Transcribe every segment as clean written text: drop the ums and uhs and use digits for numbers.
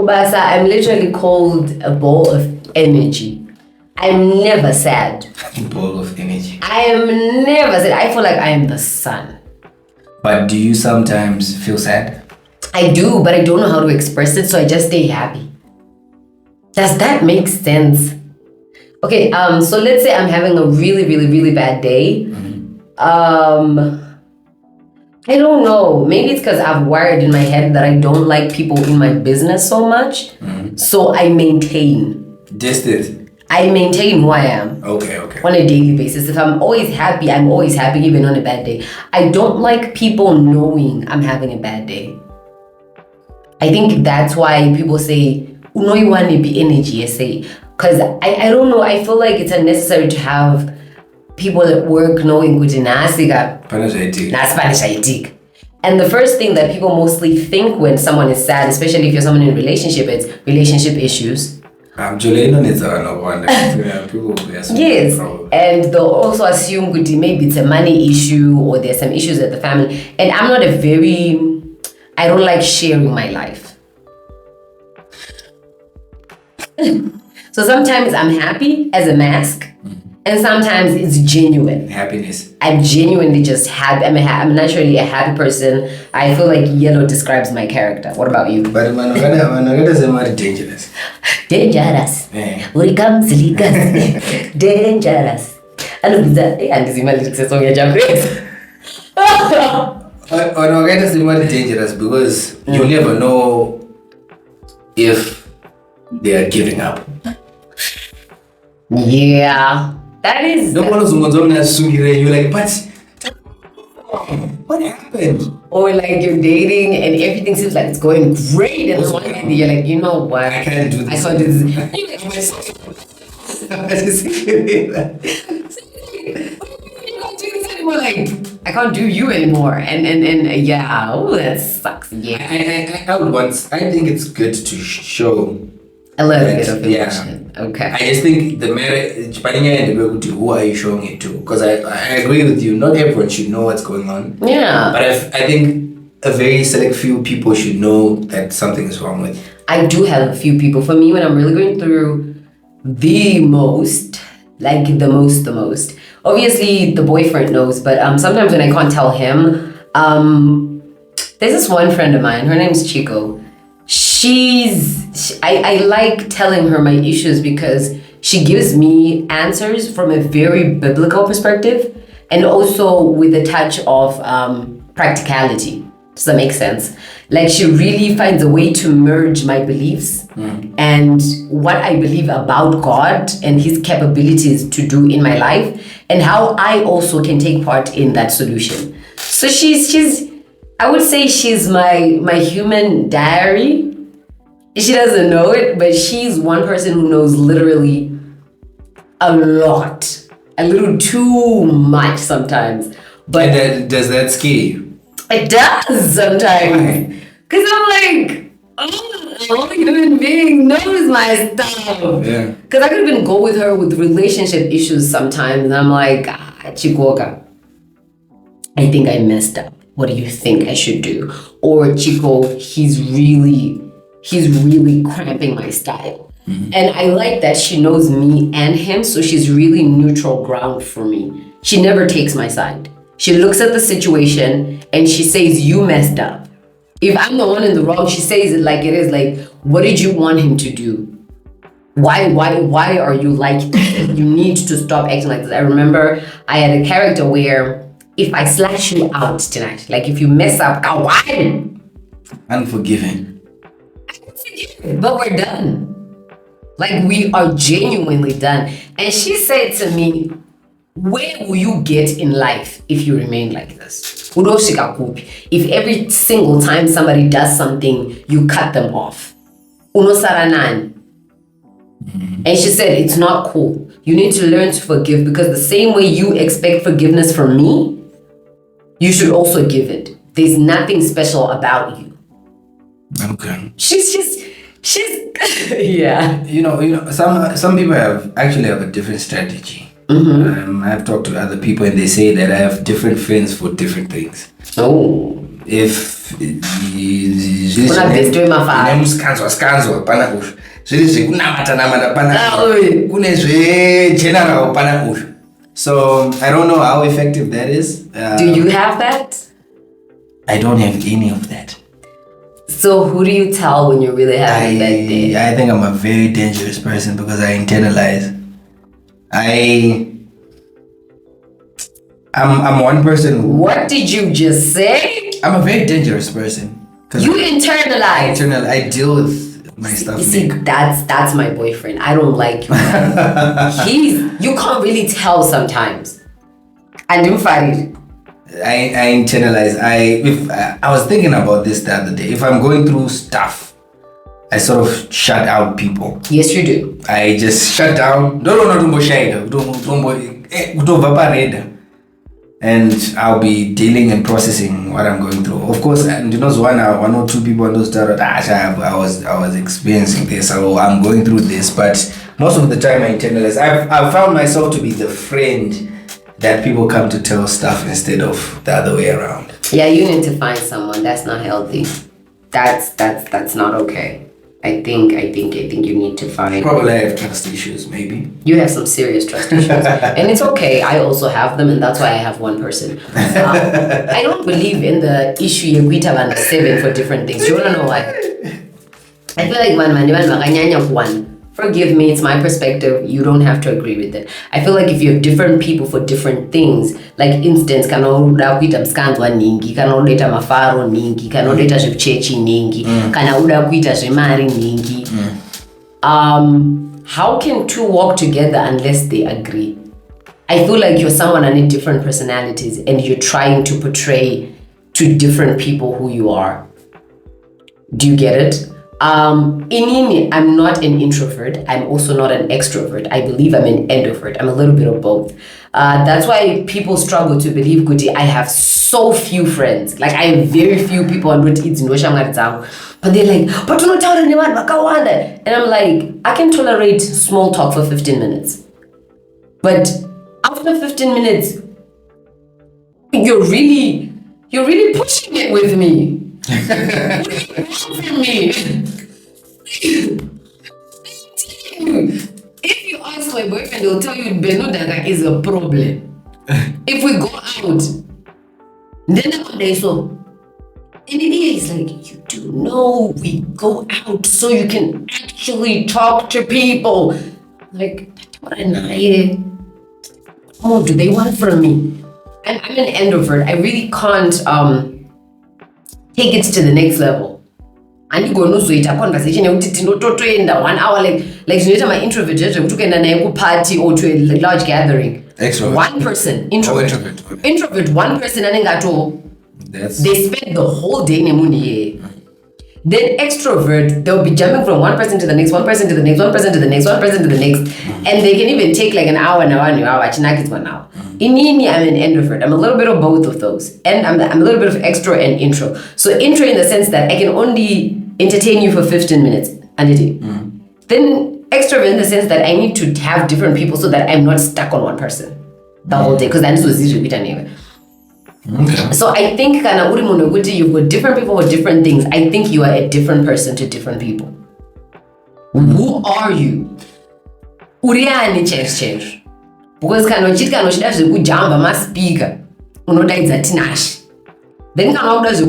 Ubasa, I'm literally called a ball of energy. I'm never sad. Ball of energy. I am never sad. I feel like I am the sun. But do you sometimes feel sad? I do, but I don't know how to express it, so I just stay happy. Does that make sense? Okay, so let's say I'm having a really, really, really bad day. I don't know. Maybe it's because I've wired in my head that I don't like people in my business so much. So I maintain. Just it. I maintain who I am. Okay. On a daily basis. If I'm always happy, I'm always happy even on a bad day. I don't like people knowing I'm having a bad day. I think that's why people say, "Uno you want to be energy," say. Because I don't know, I feel like it's unnecessary to have people at work knowing Spanish itik. And the first thing that people mostly think when someone is sad, especially if you're someone in a relationship, it's relationship issues. Yes, and they'll also assume maybe it's a money issue or there's some issues at the family. And I'm not I don't like sharing my life. So sometimes I'm happy as a mask, and sometimes it's genuine. Happiness. I'm genuinely just happy. I'm naturally a happy person. I feel like yellow describes my character. What about you? But manogada is very dangerous. Dangerous. When it comes to dangerous. And this is my lyrics song. Manogada is very dangerous because you never know if they are giving up. Yeah, that is. You're like, but what happened? Or like you're dating and everything seems like it's going great, and one day you're like, you know what? I can't do this. I can't do this. Like, I can't do you anymore, and yeah, oh, that sucks. Yeah, I think it's good to show a little bit of emotion. Okay. I just think the matter, who are you showing it to? Because I agree with you. Not everyone should know what's going on. Yeah. But I think a very select few people should know that something is wrong with you. I do have a few people. For me, when I'm really going through the most, obviously the boyfriend knows, but sometimes when I can't tell him, there's this one friend of mine, her name's Chico. I like telling her my issues because she gives me answers from a very biblical perspective and also with a touch of practicality. Does that make sense? Like she really finds a way to merge my beliefs and what I believe about God and his capabilities to do in my life and how I also can take part in that solution. So she's I would say she's my human diary. She doesn't know it, but she's one person who knows literally a lot. A little too much sometimes. But and does that scare you? It does sometimes. Because I'm like, oh, human being knows my stuff. Yeah. Because I could even go with her with relationship issues sometimes. And I'm like, Chikoka, I think I messed up. What do you think I should do? Or Chico, he's really cramping my style. And I like that she knows me and him, so she's really neutral ground for me. She never takes my side. She looks at the situation and she says, you messed up. If I'm the one in the wrong, she says it like it is, like, what did you want him to do? Why are you like this? You need to stop acting like this. I remember I had a character where if I slash you out tonight, like if you mess up, kawaii. Unforgiving. But we're done. Like we are genuinely done. And she said to me, where will you get in life if you remain like this? If every single time somebody does something, you cut them off. And she said, it's not cool. You need to learn to forgive because the same way you expect forgiveness from me, you should also give it. There's nothing special about you. Okay. She's yeah. You know, some people have a different strategy. I've talked to other people and they say that I have different friends for different things. Oh. if skanzwa pana usho zviri zvekunamata pana kune zvegeneral pana usho. So I don't know how effective that is. Do you have that? I don't have any of that. So who do you tell when you're really having a bad day? I think I'm a very dangerous person because I internalize. I'm one person. What did you just say? I'm a very dangerous person. You internalize. I deal with my stuff. You see, that's my boyfriend. I don't like you. You can't really tell sometimes. And in fact, I internalize. I was thinking about this the other day. If I'm going through stuff, I sort of shut out people. Yes, you do. I just shut down. And I'll be dealing and processing what I'm going through. Of course, and one or two people understand I was experiencing this, so I'm going through this. But most of the time, I internalize. I've found myself to be the friend that people come to tell stuff instead of the other way around. Yeah, you need to find someone. That's not healthy. That's not okay. I think you need to find. Probably I have trust issues, maybe. You have some serious trust issues, and it's okay. I also have them, and that's why I have one person. I don't believe in the issue you quit about 7 for different things. You wanna know why? I feel like one. Forgive me, it's my perspective. You don't have to agree with it. I feel like if you have different people for different things, like instance, kana uda kuita mskanzwa ningi, kana uda mafaro ningi, kana uda zvechechi ningi, kana uda kuita zvemari ningi. How can two walk together unless they agree? I feel like you're someone and different personalities and you're trying to portray to different people who you are. Do you get it? Inini, I'm not an introvert. I'm also not an extrovert. I believe I'm an endovert. I'm a little bit of both. That's why people struggle to believe Kuti. I have so few friends. Like I have very few people on Ruti It's but they're like, but don't tell anyone, and I'm like, I can tolerate small talk for 15 minutes. But after 15 minutes, you're really pushing it with me. If you ask my boyfriend, he'll tell you Benudanga is a problem. If we go out, then one day so. And it is like, you do know we go out so you can actually talk to people. Like, what more do they want from me? I'm an endovert. I really can't take it to the next level. And you go no so a conversation you did no to end 1 hour like my introvert to party or to a large gathering. Extrovert. One person introvert 1 person and they spend the whole day in a muni. Then extrovert, they'll be jumping from one person to the next, one person to the next, one person to the next, one person to the next, and they can even take like an hour. Chinaki is 1 hour. In me, I'm an introvert. I'm a little bit of both of those, and I'm a little bit of extro and intro. So intro in the sense that I can only entertain you for 15 minutes and a day. Then extrovert in the sense that I need to have different people so that I'm not stuck on one person the whole day, because that's so easy to anyway. Okay. So I think you've got different people with different things. I think you are a different person to different people. Who are you? Uriani change. Because she good jamba must speaker. Unodaidza Tinashe. Then unodaidza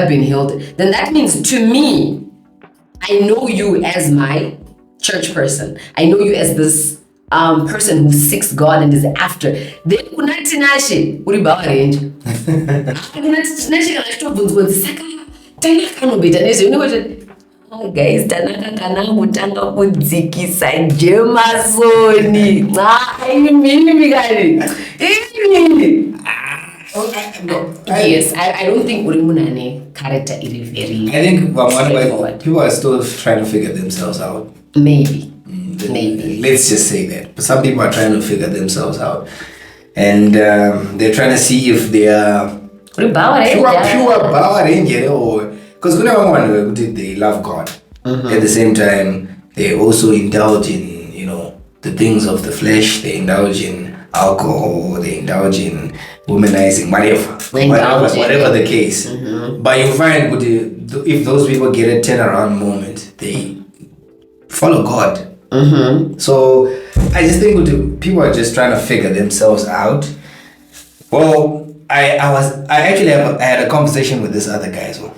been healed. Then that means to me, I know you as my church person. I know you as this person who seeks God and is after. Then kuna Tinashe uri bawa range. Kuna Tinashe kana chitobvunzwa saka tana kanobeta nezve unenge guys tanaka kana mutanga kudzikisa jemasoni. Mini mikani. Yes, I don't think uri munane character is very. I think people are still trying to figure themselves out. Maybe. Let's just say that. But some people are trying to figure themselves out, and they're trying to see if they are pure power ranger, or because they love God. At the same time, they also indulge in the things of the flesh. They indulge in alcohol, they indulge in womanizing, whatever the case. But you find if those people get a turnaround moment, they follow God. So I just think people are just trying to figure themselves out. Well, I had a conversation with this other guy as well.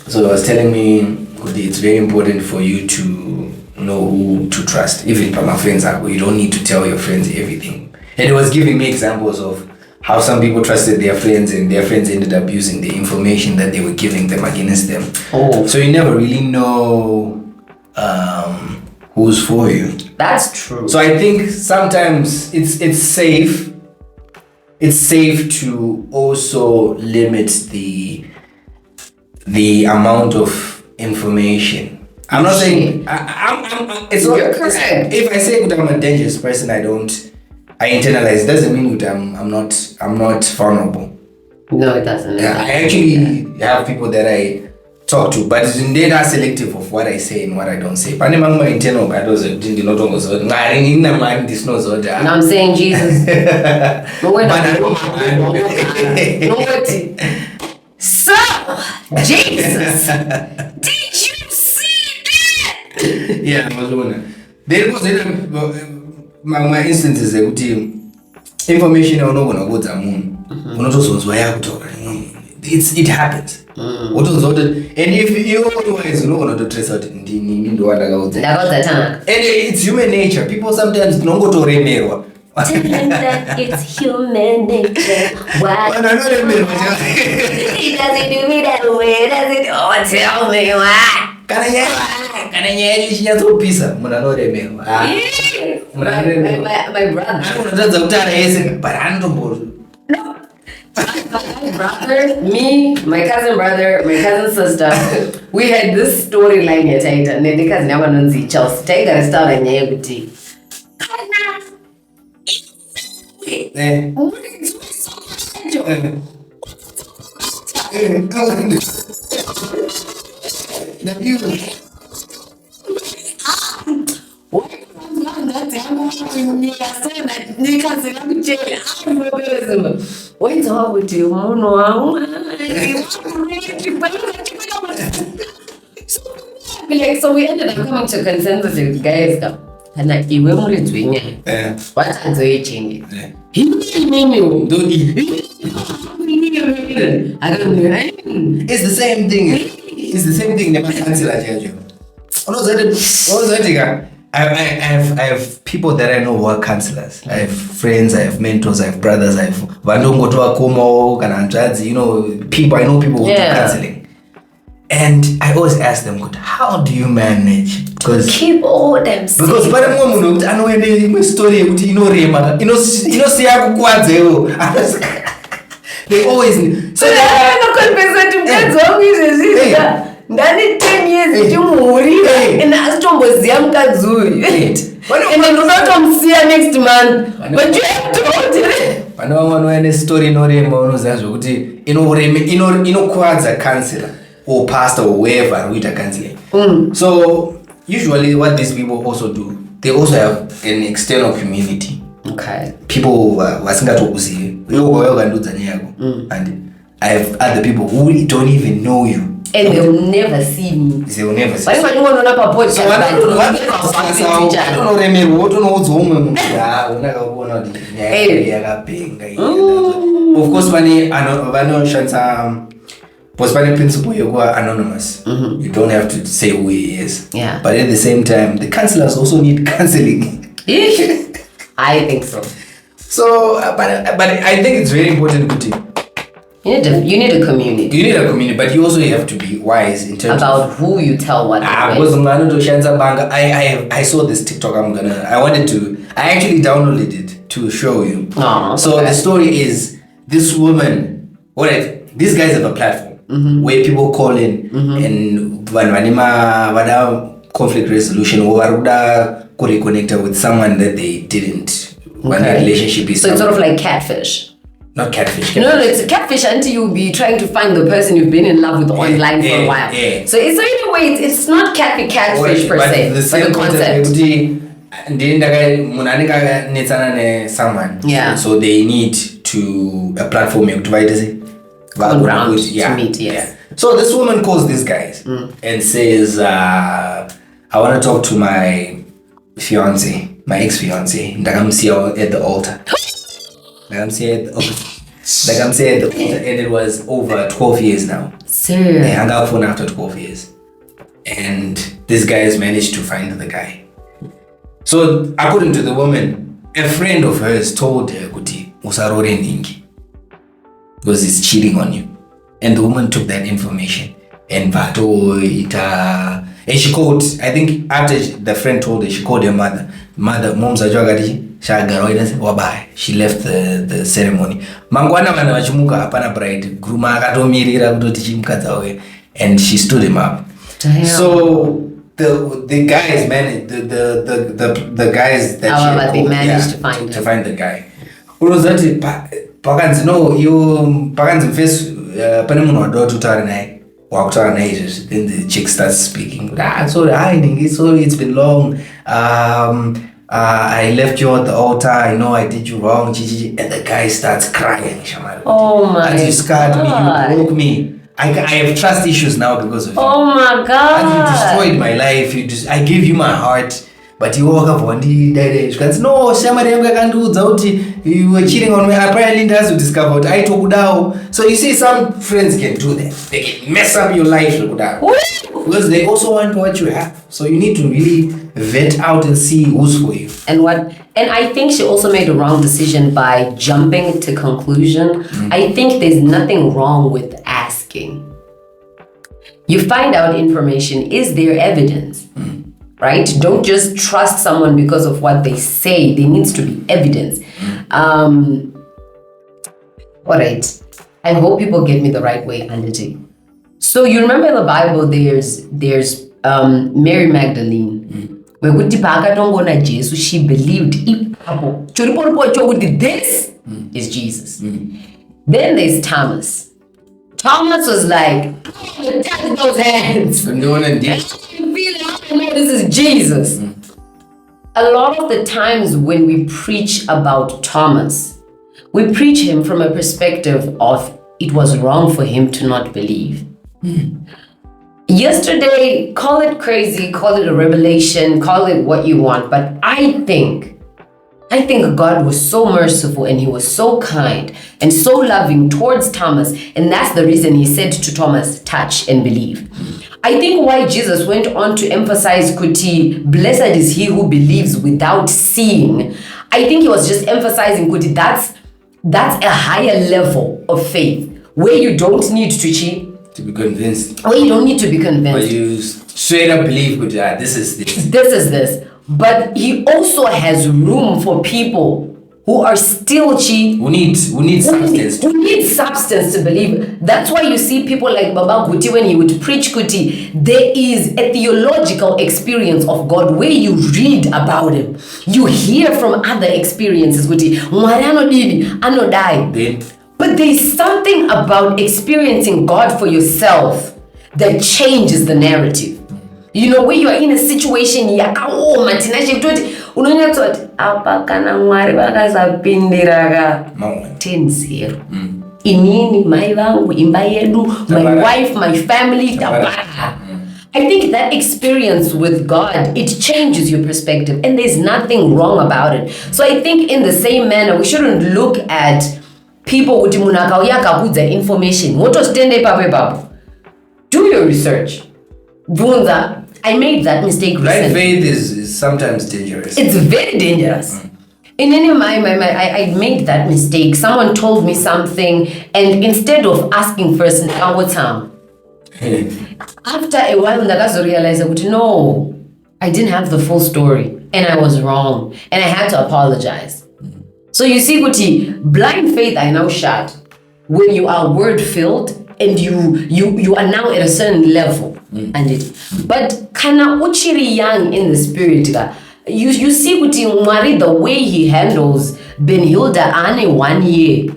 So he was telling me it's very important for you to know who to trust. Even from my friends, you don't need to tell your friends everything. And he was giving me examples of how some people trusted their friends and their friends ended up using the information that they were giving them against them. So you never really know who's for you. That's true. So I think sometimes it's safe. It's safe to also limit the amount of information. I'm not saying it's not. If I say I'm a dangerous person, I internalize. It doesn't mean that I'm not vulnerable. No, it doesn't. Yeah, I actually have people that I talk to, but they are selective of what I say and what I don't say. But I'm internal. I don't. Now I'm saying Jesus. So, Jesus, did you see that? Yeah, I was wondering. There was my instances information I know about the moon. It happens. And if you otherwise know to trace out and it's human nature. People sometimes don't go to remerwa. It's human nature. Why? He doesn't do me that way, does it? Oh, tell me why. My brother. No. My brother, me, my cousin brother, my cousin sister, we had this storyline here, Taita. And then because never knows each other. Taita started in tea. So we ended up coming to consensus with guys. And like, you were doing it. What are they changing? It's the same thing. It's the same thing. Never cancel I have people that I know who are counselors. I have friends, I have mentors, I have brothers, I have people. I know people who do counseling. And I always ask them, how do you manage? Because keep all them safe. Because by the moment I know any story, they always so Ndani 10 years chimurira and asitomboziya mukadzi uyu and then unotomsiya next month but you have to pane vamwe vane story inorema unoziva zvokuti inokuwadza counselor or pastor or whoever ari kuita counseling. So usually what these people also do, they also have an external community. Okay. People vasingatokuzive ukandudza nyaya yako and I have other people who don't even know you. And they will never see me. They will never see me. So of course, when principle you are anonymous. You don't have to say who he is. Yeah. But at the same time, the counselors also need counseling. I think so. So, but I think it's very important. You need a community. You need a community, but you also have to be wise in terms about who you tell what. I saw this TikTok. I actually downloaded it to show you. So the story is this woman. These guys have a platform where people call in and conflict resolution or reconnect with someone that they didn't. When the relationship is so it's sort of like catfish. Not catfish. No, it's a catfish until you'll be trying to find the person you've been in love with online for a while. So in a way, it's not catfish per se, the same concept. someone. Yeah. So they need to a platform to ground to meet, yes. So this woman calls these guys and says, I want to talk to my fiance, my ex-fiance. Ndakamsiya at the altar. Ndakamsiya at the altar. And it was over 12 years now. Serious? They hung up phone after 12 years. And these guys managed to find the guy. So according to the woman, a friend of hers told her, Kuti, usarore ningi, because he's cheating on you. And the woman took that information and and she called, I think after the friend told her, she called her mother. Mom's a she left the ceremony. Mangwana vana vachimuka hapana bride. Gruma akatomirira kutoti chimukadza we, and she stood him up. Damn. So the guys managed the guys that however, they managed to find the guy. Unozati pakanzi no you pakanzi face pane munhu wado kutaura naye wakutaura naye izvozvi. Then the chick starts speaking. Sorry, hiding. Sorry, it's been long. I left you at the altar. I know I did you wrong. And the guy starts crying. Oh my God. You scarred me. You broke me. I have trust issues now because of you. Oh my God. And you destroyed my life. I gave you my heart. But you woke up one day, no, you were cheating on me. Apparently, that's what discovered. I took down. So you see, some friends can do that. They can mess up your life because they also want what you have. So you need to really vet out and see who's for you. And I think she also made a wrong decision by jumping to conclusion. I think there's nothing wrong with asking. You find out information. Is there evidence? Right? Don't just trust someone because of what they say. There needs to be evidence. All right. I hope people get me the right way, Andy. So you remember in the Bible, there's Mary Magdalene. Where Jesus, she believed this is Jesus. Then there's Thomas. Thomas was like, touch those hands. I know this is Jesus. A lot of the times when we preach about Thomas, we preach him from a perspective of it was wrong for him to not believe. Yesterday, call it crazy, call it a revelation, call it what you want, but I think God was so merciful and he was so kind and so loving towards Thomas, and that's the reason he said to Thomas, touch and believe. I think why Jesus went on to emphasize Kuti, blessed is he who believes without seeing. I think he was just emphasizing Kuti, that's a higher level of faith where you don't need to cheat. To be convinced. Where you don't need to be convinced. But you straight up believe Kuti, this is this. This is this. But he also has room for people who are still cheap. Who need substance. Who need substance to believe. That's why you see people like Baba Kuti, when he would preach Kuti, there is a theological experience of God where you read about him. You hear from other experiences, Kuti. Ano die. But there's something about experiencing God for yourself that changes the narrative. You know, when you are in a situation, Tinashe, apa kana mwari vakazapindiraga 10-0. Inini, mai vangu, imba yedu, my wife, my family, tabara. I think that experience with God, it changes your perspective, and there's nothing wrong about it. So I think in the same manner, we shouldn't look at people with information. What was 10 day papu? Do your research. I made that mistake recently. Blind faith is sometimes dangerous. It's very dangerous. In any of I made that mistake. Someone told me something, and instead of asking first, after a while, I realized that no, I didn't have the full story, and I was wrong, and I had to apologize. So you see, Kuti, blind faith I now shut when you are word filled and you are now at a certain level. But kana uchiri young in the spirit, you see Kuti Mwari, the way he handles Ben Hilda ane 1 year.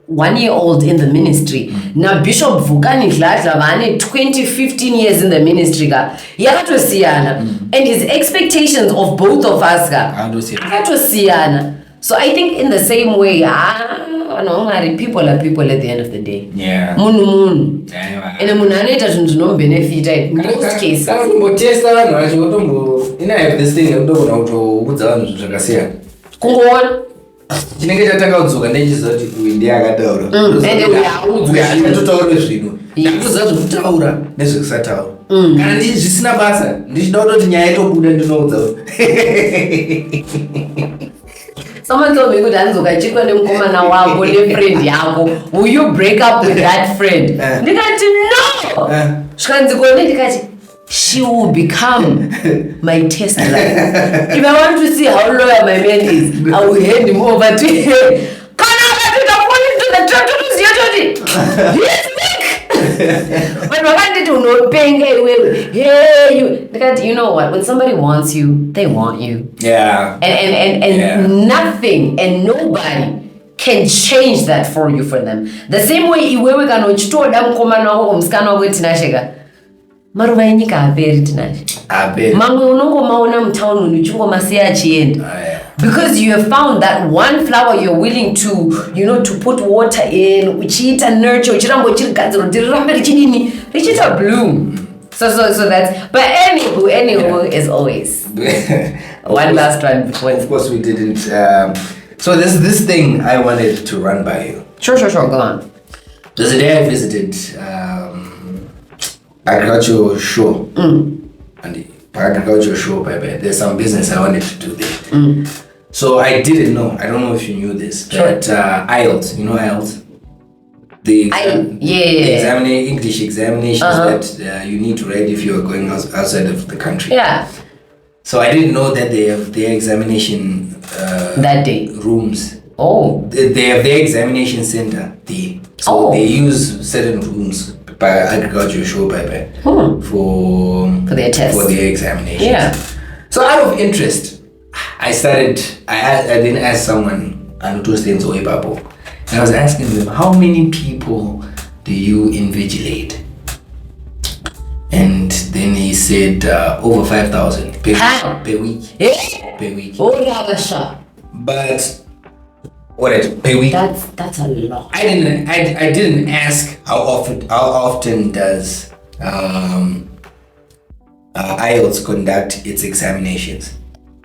1-year-old in the ministry. Now Bishop Vukani Dladla vane 15 years in the ministry ka yakatosiyana, and his expectations of both of us ka yakatosiyana. So I think in the same way, people are people at the end of the day. Yeah. Munu. And munaneta tundu benefit in most cases. I have this thing Kungoona. Chinenge chatanga kudzoka ndechizoti kuindia akataura. Totaura zvino. Ndikuziva zvekutaura nezvekusataura. Kana ndizvi zvisina basa, ndichida kutoti nyaya itobuda ndinoudza. Someone told me kuti anzokachitwa nemukomana wako nefriend yako. Will you break up with that friend? Ndikati no. Zvikanzikone ndikati she will become my test line. If I want to see how loyal my man is, I will hand him over to him. Kana akatoita fall into the trap tokuziya kuti he's weak. But wakanditi unopenga iwewe. Hey, you know what? When somebody wants you, they want you. Yeah. And nothing and nobody can change that for you for them. The same way iwewe kana uchitoda mukomana wako musikana wako Tinashe maruva enyika haperi Tinashe. Mamwe unongomaona mutauni uchingomasiya achienda. Because you have found that one flower you're willing to, to put water in, uchiita nurture, uchirambo uchirigadzira kuti rirambe richidini, richiita bloom. So that's, but anywho as always. One last one before. Of course we didn't. So there's this thing I wanted to run by you. Sure, go on. There's a day I visited agricultural show. And agricultural show, there's some business I wanted to do there. So I didn't know. I don't know if you knew this, but IELTS, you know IELTS? The English examinations that you need to write if you are going outside of the country. Yeah. So I didn't know that they have their examination that day rooms. Oh. They have their examination center there. So they use certain rooms by agriculture show for their tests. For their examinations. Yeah. So out of interest, I then asked someone, and I was asking them, how many people do you invigilate? And then he said over 5,000 per week. Per week. But what per week? That's a lot. I didn't ask how often does IELTS conduct its examinations,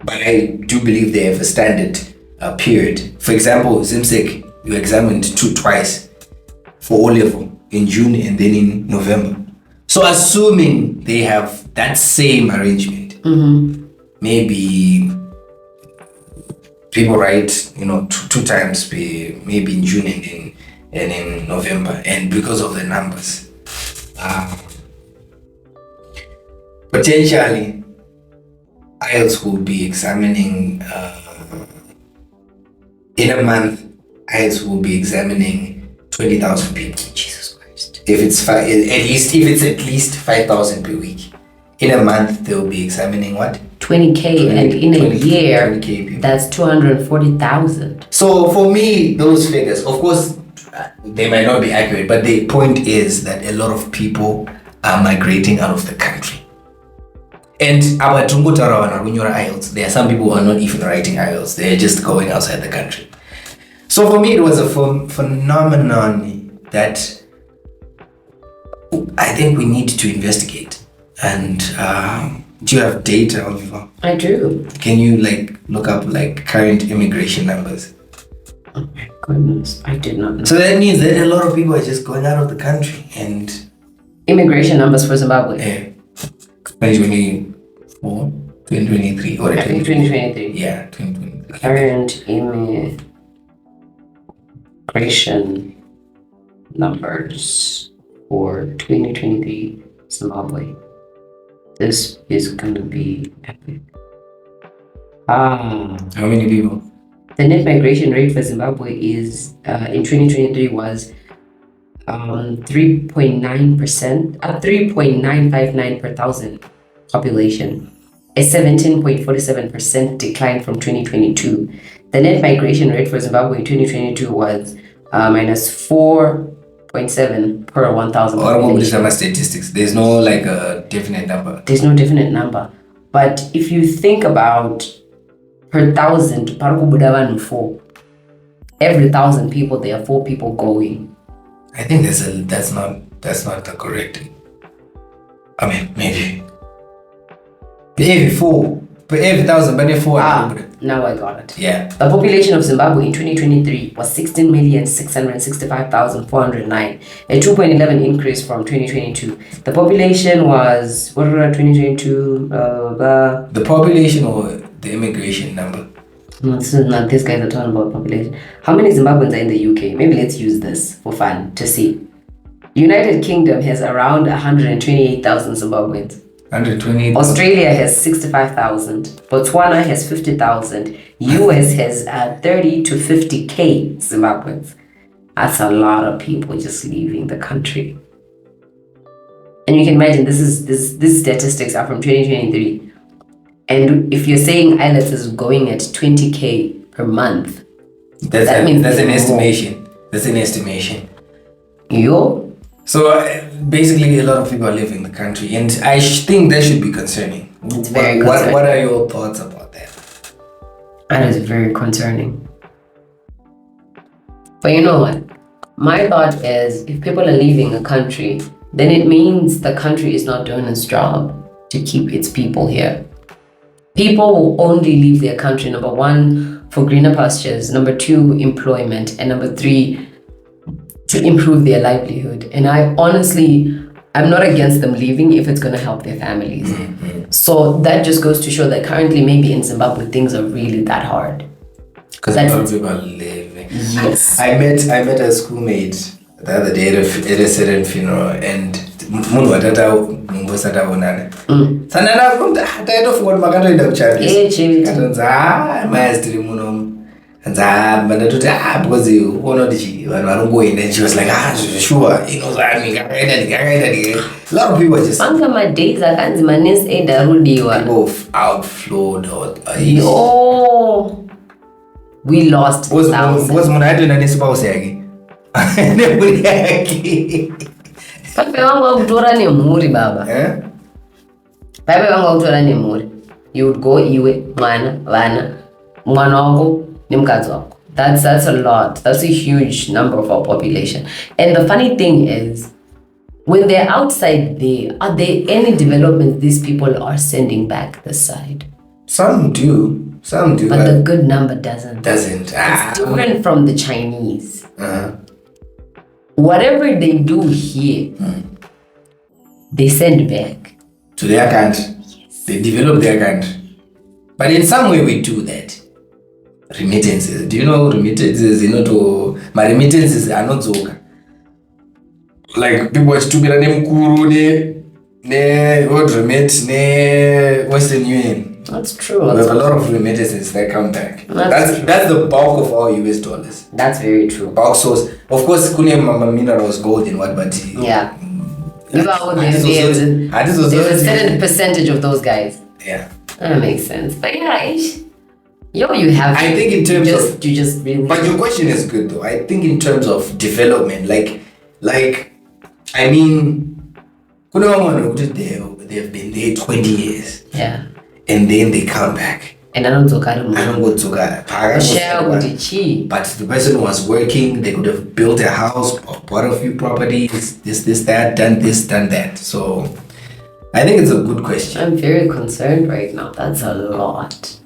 but I do believe they have a standard period. For example, ZimSec, you examined twice for O level in June and then in November. So assuming they have that same arrangement, maybe people write, two times maybe in June and in November, and because of the numbers, potentially IELTS will be examining in a month. IELTS will be examining 20,000 people. Jesus Christ! If it's at least 5,000 per week, in a month they will be examining what? 20K, and in a year, 20K people. That's 240,000. So for me, those figures, of course, they might not be accurate, but the point is that a lot of people are migrating out of the country. And our IELTS, there are some people who are not even writing IELTS, they're just going outside the country. So for me, it was a phenomenon that I think we need to investigate. And do you have data on your phone? I do. Can you look up current immigration numbers? Oh my goodness, I did not know. So that means that a lot of people are just going out of the country. And immigration numbers for Zimbabwe? Yeah. 2024, 2023, or I think 2023. Yeah, 2023. Current immigration numbers for 2023 Zimbabwe. This is going to be epic. How many people? The net migration rate for Zimbabwe is in 2023 was 3.9%, 3.959 per thousand population, a 17.47% decline from 2022. The net migration rate for Zimbabwe in 2022 was minus 4.7 per 1,000 population. Statistics. There's no like a definite number. There's no definite number. But if you think about per 1,000, every 1,000 people, there are 4 people going. I think that's not the correct. I mean, maybe. Every 4. Per every 1,000, but 4. Now I got it. Yeah. The population of Zimbabwe in 2023 was 16,665,409, a 2.11 increase from 2022. The population was, what about 2022? The population or the immigration number? No, this is not, these guys are talking about population. How many Zimbabweans are in the UK? Maybe let's use this for fun to see. United Kingdom has around 128,000 Zimbabweans. 128. Australia has 65,000. Botswana has 50,000. US has 30 to 50k Zimbabweans. That's a lot of people just leaving the country. And you can imagine these statistics are from 2023. And if you're saying IELTS is going at 20k per month, that means that's an estimation. That's an estimation. Yo. So basically, a lot of people are leaving the country, and I think that should be concerning. It's very concerning. What are your thoughts about that? That is very concerning. But you know what? My thought is, if people are leaving a country, then it means the country is not doing its job to keep its people here. People will only leave their country, number 1, for greener pastures, number 2, employment, and number 3, to improve their livelihood. And I'm not against them leaving if it's going to help their families. Mm-hmm. So that just goes to show that currently maybe in Zimbabwe things are really that hard. Because a lot of people are leaving. Yes. I met a schoolmate the other day at a certain funeral, and munhu watata ngosata onana. Sanana taito fuwa makatoenda kuchavisa. Katonza mai stiri muno. And because and she was like, sure, you know, a lot of people just people outflowed. We lost thousands. You would go iwe, mwana that's a lot. That's a huge number of our population. And the funny thing is, when they're outside there, are there any developments these people are sending back this side? Some do. But the good number doesn't. It's different from the Chinese. Whatever they do here, they send back. To their country. Yes. They develop their country. But in some way we do that. Remittances. Do you know remittances? My remittances are not zoka. Like people watch Tubira Nemkuru, ne Road Remit, ne Western Union. That's true. We have a lot of remittances that come back. That's the bulk of our US dollars. That's very true. Bulk source. Of course, Kunia minerals, gold and what, but yeah. There's a certain percentage of those guys. Yeah. That makes sense. But yeah, you have. I think in terms of you just really. But your question is good though. I think in terms of development, like I mean, they've been there 20 years. Yeah. And then they come back. And I don't talk But the person was working, they could have built a house, bought a few properties, this, that, done that. So I think it's a good question. I'm very concerned right now. That's a lot.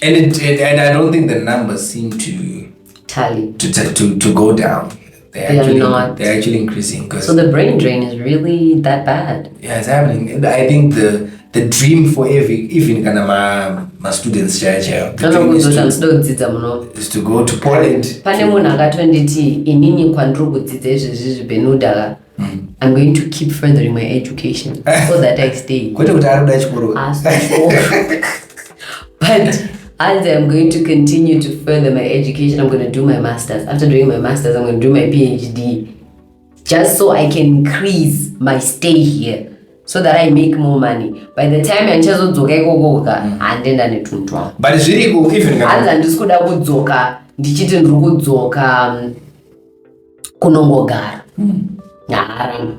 And I don't think the numbers seem to tally to go down. They're actually increasing. So the brain drain is really that bad. Yeah, it's happening. I think the dream for even my students is to go to Poland. I'm going to keep furthering my education so that I stay. But as I'm going to continue to further my education, I'm going to do my master's. After doing my master's, I'm going to do my PhD, just so I can increase my stay here, so that I make more money. By the time I'm just and then but it's really cool even kunongogara haram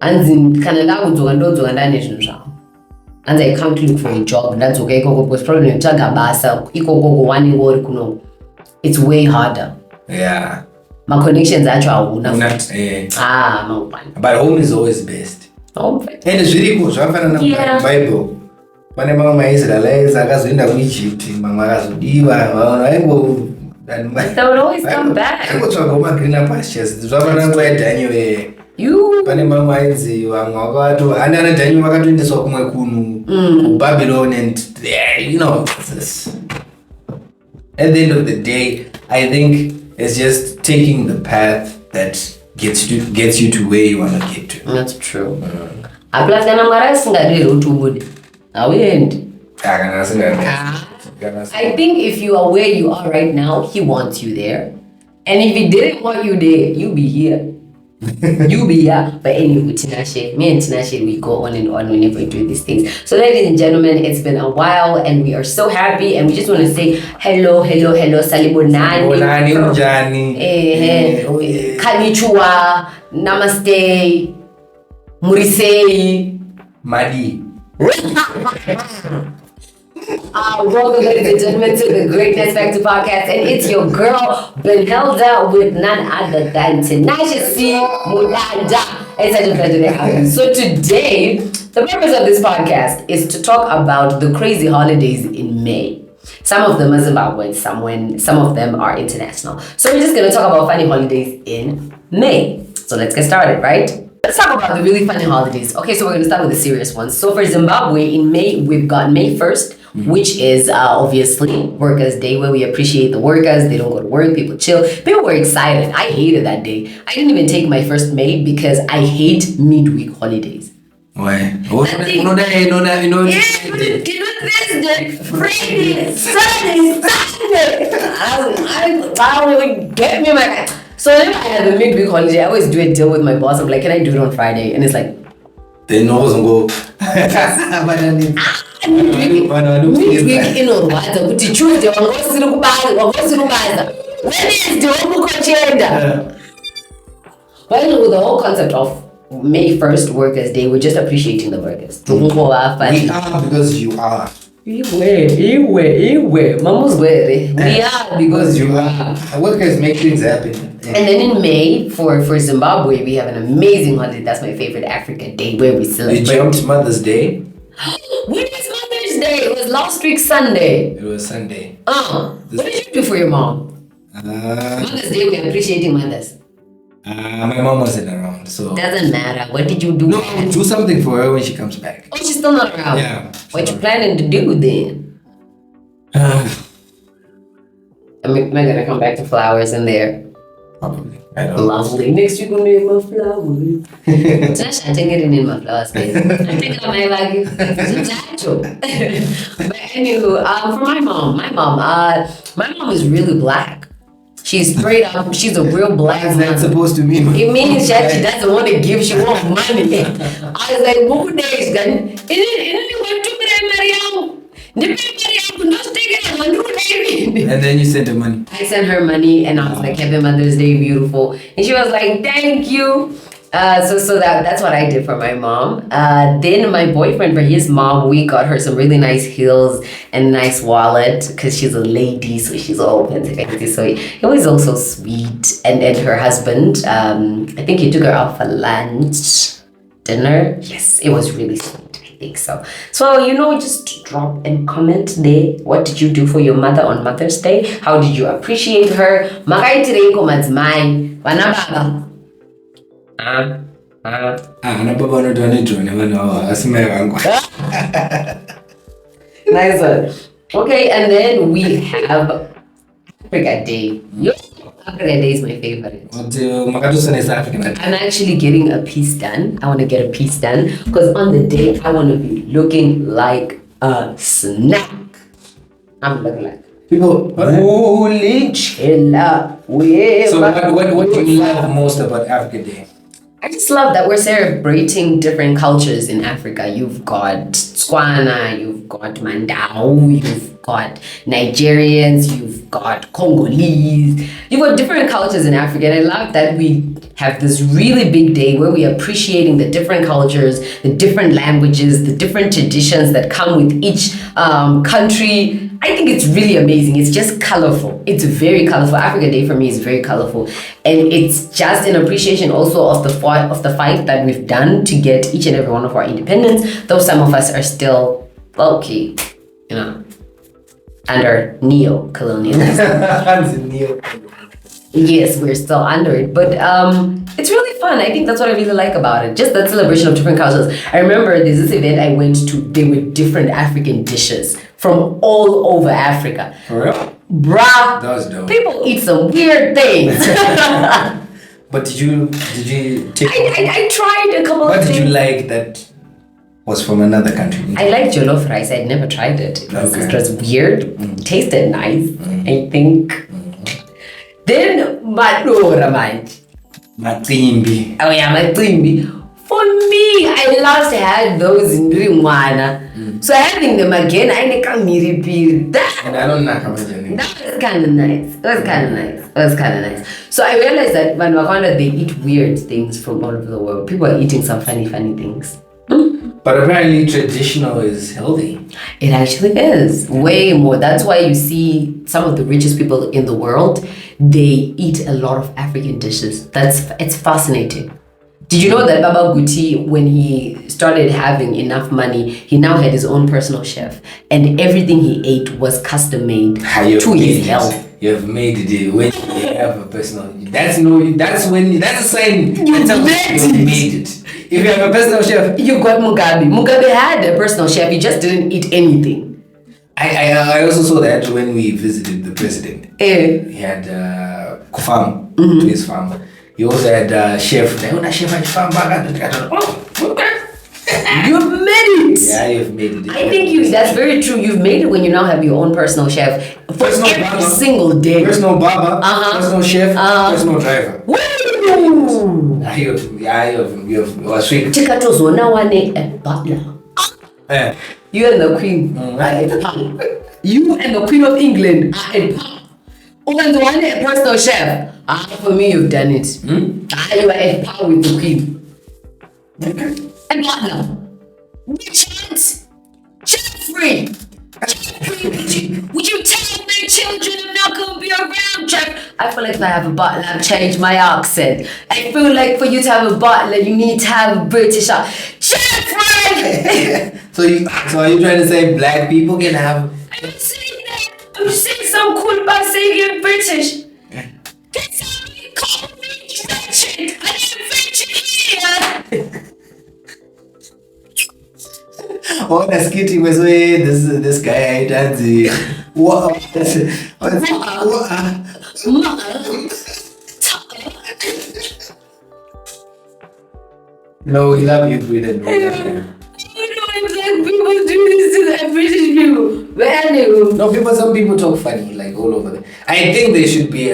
hanzi kana ndakudzoka ndodzoka ndane zvinhu zvangu hanzi I can't look for a job ndadzoka ikoko because probably ndotsvaga basa ikoko wanenge uri kunongo it's way harder. Yeah. My connections acho hauna but home is always best. Home. And zviriko zvakafanana naBible. Pane mamwe maIsraelites akazoenda kuEgypt, mamwe akazodiwa, vaingo they would always come back. Aingotsvaga greener pastures. Zvakafanana nguva yaDhaniel. Pane mamwe ainzi vamwe vakato ana Daniel vakatoendeswa kumwe kunhu kuBabylon and you know at the end of the day I think it's just taking the path that gets you to where you want to get to. That's true. Plus kana mwari asingadiri utubude hauendi. I think if you are where you are right now, he wants you there. And if he didn't want you there, you'll be here. You'll be here. But anyway, Tinashe, me and Tinashe, we go on and on whenever we do these things. So ladies and gentlemen, it's been a while and we are so happy and we just want to say hello, salibonani. Bonani, Mjani. Konnichiwa, namaste, murisei. Madi. Welcome, ladies and gentlemen, to the Greatness Factor podcast, and it's your girl Benhelda with none other than Tinashe C Mudanda. It's such a pleasure to have you. So today, the purpose of this podcast is to talk about the crazy holidays in May. Some of them are Zimbabwean, some of them are international. So we're just going to talk about funny holidays in May. So let's get started, right? Let's talk about the really funny holidays. Okay, so we're going to start with the serious ones. So for Zimbabwe, in May, we've got May 1st, which is obviously Workers' Day, where we appreciate the workers. They don't go to work, people chill. People were excited. I hated that day. I didn't even take my first May because I hate midweek holidays. Why? Thursday, Friday, Saturday, Saturday. I really get me my. So whenever I have a midweek holiday, I always do a deal with my boss. I'm like, can I do it on Friday? And it's like, they know doesn't go. midweek inorwadza kuti Tuesday wangosiri kubaza Wednesday womukochenda. But the whole concept of May 1st, Workers' Day, we're just appreciating the workers. We are because you are. Iwe. Mamu's where we are because you are. Workers make things happen. And then in May, for Zimbabwe, we have an amazing holiday. That's my favorite African day where we celebrate. We jumped Mother's Day. When is Mother's Day? It was last week Sunday. It was Sunday. What did you do for your mom? Mother's Day, we're appreciating mothers. My mom wasn't around, so... Doesn't matter. What did you do? No, do something for her when she comes back. Oh, she's still not around? Yeah. What you planning to do then? Am I gonna come back to flowers in there? Probably. I don't know. Lovely. Next week we'll name my flowers. Tinashe, I think it in my flowers space. I think I might like it. But anywho, for my mom is really black. She's straight up. She's a real black woman. What's that supposed to mean? It means that she doesn't want to give. She wants money. I was like, "Who days, gun? And then you sent her money. I sent her money, and I was like, "Happy Mother's Day, beautiful." And she was like, "Thank you." So that's what I did for my mom. Then my boyfriend, for his mom, we got her some really nice heels and a nice wallet because she's a lady, so she's all fancy. So he was also sweet. And her husband, I think he took her out for lunch, dinner. Yes, it was really sweet. I think so. So, just drop and comment there. What did you do for your mother on Mother's Day? How did you appreciate her? Makaitireko madzimai, vana baba. Nice one. Okay, and then we have Africa Day. Africa Day is my favorite. I'm actually getting a piece done. I want to get a piece done because on the day I want to be looking like a snack. I'm looking like people. Holy chilla. So what do you love most about Africa Day? I just love that we're celebrating different cultures in Africa. You've got Tswana, you've got Mandau, you've got Nigerians, you've got Congolese. You've got different cultures in Africa. And I love that we have this really big day where we're appreciating the different cultures, the different languages, the different traditions that come with each country. I think it's really amazing. It's just colorful. It's very colorful. Africa Day for me is very colorful. And it's just an appreciation also of the fight that we've done to get each and every one of our independence, though some of us are still low-key, under neo-colonialism. Yes, we're still under it, but it's really fun. I think that's what I really like about it. Just that celebration of different cultures. I remember there's this event I went to. There were different African dishes from all over Africa. For real? Bruh, That was dope. people eat some weird things. But did you take? I tried a couple What of did things. you like that was from another country? I like jollof rice. I'd never tried it. It was weird. Tasted nice, I think. Then madora manje. Matimbi. Oh yeah, matimbi. For me, I last had those in Rimwana. So having them again, I need And I don't know how much you that was kind of nice. It was kind of nice. So I realized that when Wakanda, they eat weird things from all over the world. People are eating some funny things. But apparently traditional is healthy. It actually is way more. That's why you see some of the richest people in the world, they eat a lot of African dishes. It's fascinating. Did you know that Baba Guti, when he started having enough money, he now had his own personal chef, and everything he ate was custom made to his health. You have made it when you have a personal. That's a sign. You made it. If you have a personal chef, You got Mugabe. Mugabe had a personal chef. He just didn't eat anything. I also saw that when we visited the president. He had farm to his farm. He also had chef. You've made it. Yeah, you've made it. I think that's very true. You've made it when you now have your own personal chef for Personal every barber. single day. Personal barber, personal chef, personal driver. Woo! You was sweet. Tikatozona wane a butler. Yeah. You and the queen are at par. You and the queen of England are at par. And the one a personal chef. For me, you've done it. You are at par with the queen. And butler. Richard Jeffrey. Would you tell my children I'm not going to be around, Jeff? I feel like if I have a butler, I've changed my accent. I feel like for you to have a butler, you need to have a British accent. Jeffrey! So are you trying to say black people can have? I'm not saying that. I'm just saying something cool about saying you're British. That's how you call me Richard. I am Richard here. Oh, that's kitty was way. This guy does it. What? No, we love you, Sweden. I don't know why black people do this to the British people. But anyway. No, some people talk funny, like all over. I think there should be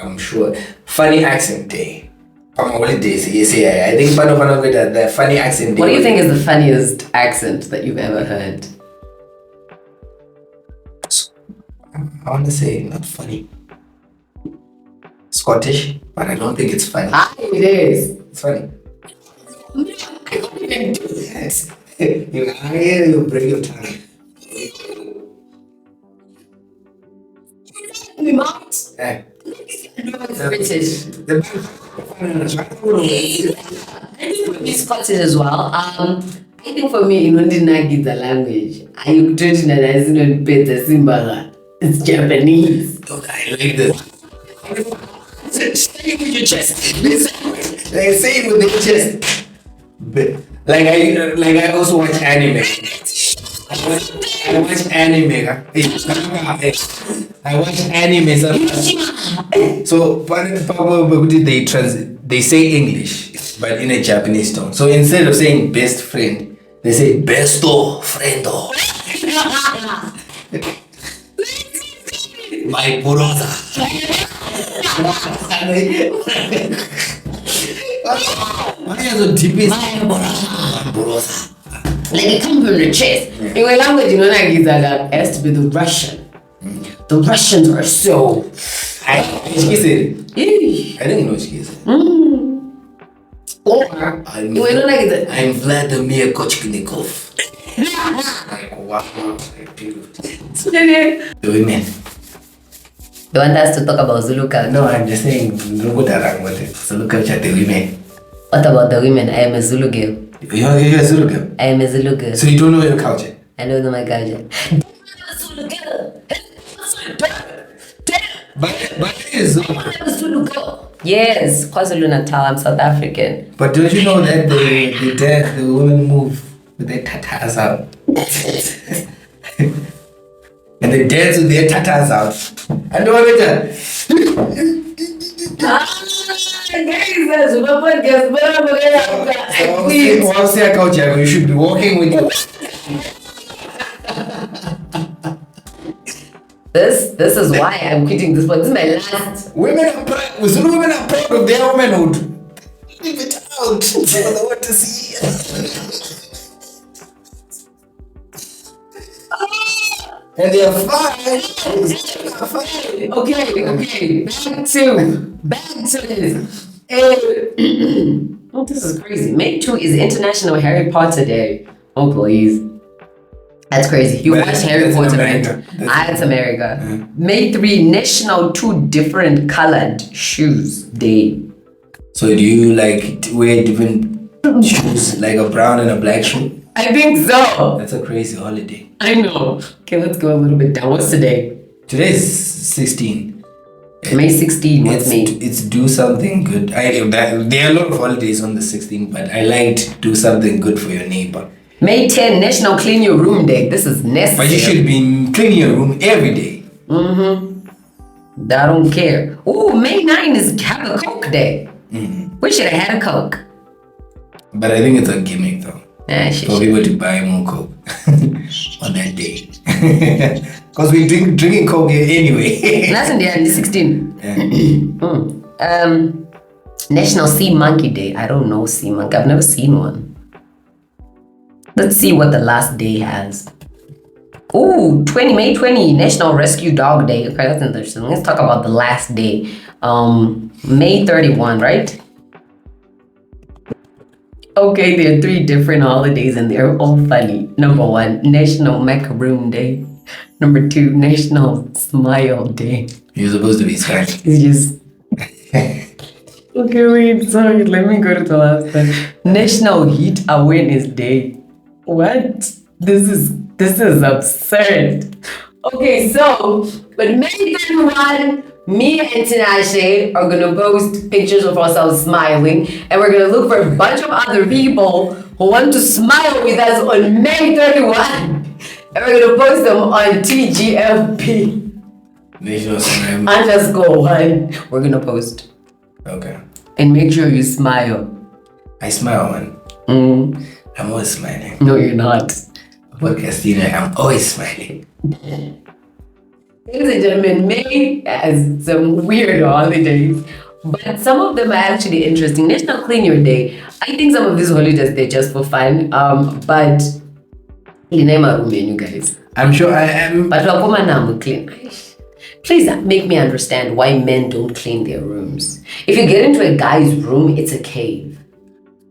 I'm sure, funny accent day. On holidays, yes, yeah. I think part of it, the funny accent day. What do you think is the funniest accent that you've ever heard? I want to say not funny. Scottish, but I don't think it's funny. It is. It's funny. I don't even do Yes. You break your tongue. me mouth. Eh. British. I think for me, Scottish as well. I think for me, Inondinagi the language. I don't know better Simbaga. It's Japanese. I like this. Say it with your chest. Like say it with your chest. But, like I also watch anime. I watch anime. I watch anime. So they say English, but in a Japanese tone. So instead of saying best friend, they say besto friendo. My brother. Why are so deep? Like it comes from the chest. In my language, it has to be the Russian. The Russians are so. I think you know what she is. Or I'm Vladimir Kochnikov. Like, wow. The women. You want us to talk about Zulu culture? No, I'm just saying, Zulu culture, the women. What about the women? I am a Zulu girl. You're a Zulu girl? I am a Zulu girl. So you don't know your culture? I don't know my culture. But it is Zulu. Yes, KwaZulu-Natal, I'm South African. But don't you know that the women move with their tatas out? And they dance with their tatas out. And do it. You should be walking with you. This is why I'm quitting this one. This is my last. Zulu women are proud of their womanhood. Leave it out for the world to see. And they are fine. Okay. Back to this. Oh, this is crazy. May 2 is International Harry Potter Day. Oh, please. That's crazy. You watched Harry Potter, right? That's America. Yeah. May 3, National 2 Different Colored Shoes Day. So do you like wear different shoes, like a brown and a black shoe? I think so. That's a crazy holiday. I know. Okay, let's go a little bit down. What's today? Today is 16. May 16. What's May? It's do something good. There are a lot of holidays on the 16th, but I like to do something good for your neighbor. May 10, National Clean Your Room Day. This is necessary. But you should be cleaning your room every day. I don't care. Oh, May 9 is Have a Coke Day. We should have had a Coke. But I think it's a gimmick though. For people to buy more Coke on that day. Because we're drinking Coke anyway. That's in the 16. Yeah. National Sea Monkey Day. I don't know sea monkey. I've never seen one. Let's see what the last day has. Ooh, May 20, National Rescue Dog Day. Okay, that's interesting. Let's talk about the last day. May 31, right? Okay, there are 3 different holidays and they're all funny. Number 1, National Macaroon Day. Number 2, National Smile Day. You're supposed to be scared. It's just... Okay, wait, sorry. Let me go to the last one. National Heat Awareness Day. What? This is absurd. Okay, so, but May 31, me and Tinashe are gonna post pictures of ourselves smiling, and we're gonna look for a bunch of other people who want to smile with us on May 31, and we're gonna post them on TGFP. National Smile. _1. We're gonna post. Okay. And make sure you smile. I smile, man. I'm always smiling. No, you're not. Podcastina, I'm always smiling. Ladies and gentlemen, May has some weird holidays, but some of them are actually interesting. National Clean Your Day. I think some of these holidays, they're just for fun. But you guys. I'm sure I am. But I'm clean. Please make me understand why men don't clean their rooms. If you get into a guy's room, it's a cave.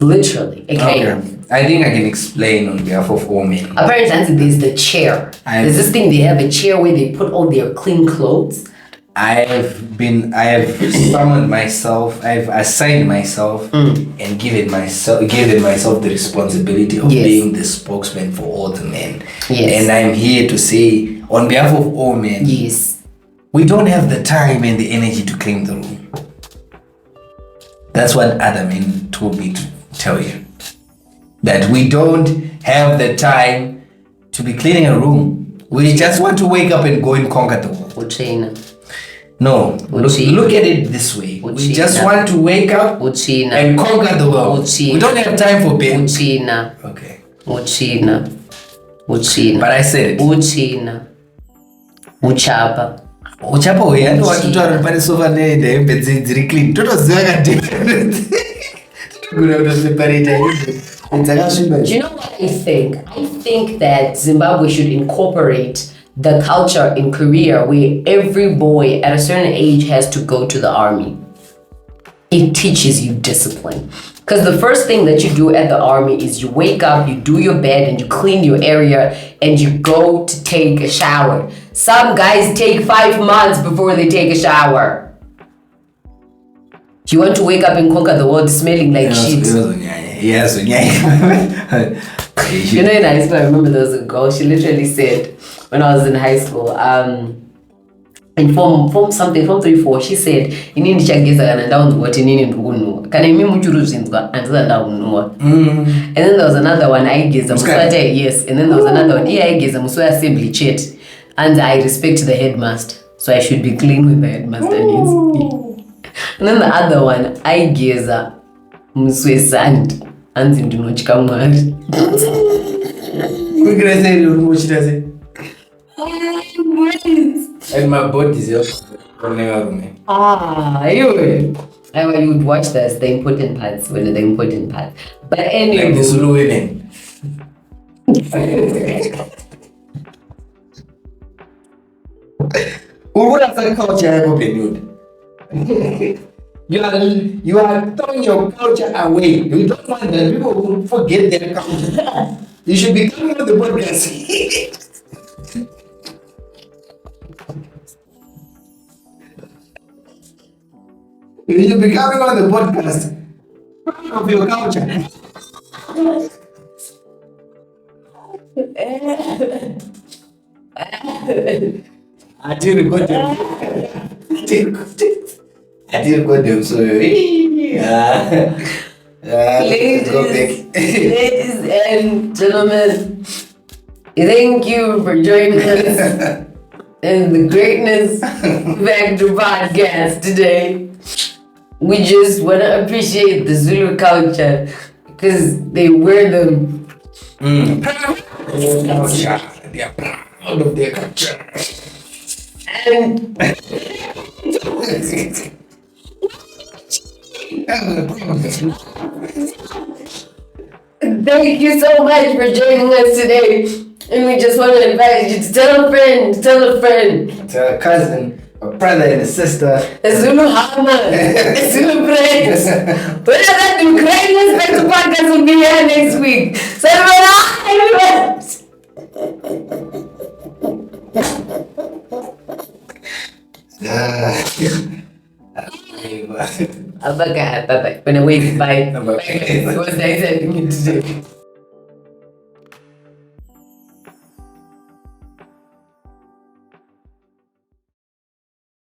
Literally, a cave. Okay. I think I can explain on behalf of all men. Apparently, there's the chair. There's this thing, they have a chair where they put all their clean clothes. I have summoned myself, I've assigned myself and given myself the responsibility of being the spokesman for all the men. Yes. And I'm here to say, on behalf of all men, yes, we don't have the time and the energy to clean the room. That's what other men told me to tell you. That we don't have the time to be cleaning a room. We just want to wake up and go and conquer the world. No, look at it this way. We just want to wake up and conquer the world. We don't have time for bed. Okay. But I said it. Uchapa we and what to do but so far they clean. Good to separate it. Do you know what I think? I think that Zimbabwe should incorporate the culture in Korea where every boy at a certain age has to go to the army. It teaches you discipline. Because the first thing that you do at the army is you wake up, you do your bed, and you clean your area, and you go to take a shower. Some guys take 5 months before they take a shower. You want to wake up and conquer the world smelling like shit. Yes. You know, in high school, I remember there was a girl, she literally said, when I was in high school, in form 3, 4, she said, inini chageza kana ndaunzwa kuti inini ndikunuwa. Kana imi muchuru zvinzwa, andiza ndaunwa. And then there was another one, aigeza muswata, yes. And then there was another one, aigeza muswa assembly chat. And I respect the headmaster, so I should be clean with the headmaster needs. And then the other one, aigeza muswe sand. Anzi ndinochika mwari. And my body is you would watch this, the important parts, when the important part. But anyway. Like the Zulu women. What is the culture of the You are throwing your culture away. You don't want that people will forget their culture. You should be coming on the podcast. You should be coming on the podcast. Proud of your culture. I didn't record them. I didn't record them, so ladies and gentlemen, thank you for joining us in the Greatness Factor podcast today. We just want to appreciate the Zulu culture because they wear them. Proud of their culture. They are proud of their culture. And thank you so much for joining us today. And we just want to invite you to tell a friend, tell a cousin, a brother and a sister. A Zulu hammer, a Zulu friends. We're not doing Greatness Factor podcast will be here next week. So everyone, bye bye. When I wake, bye. It was nice having you today.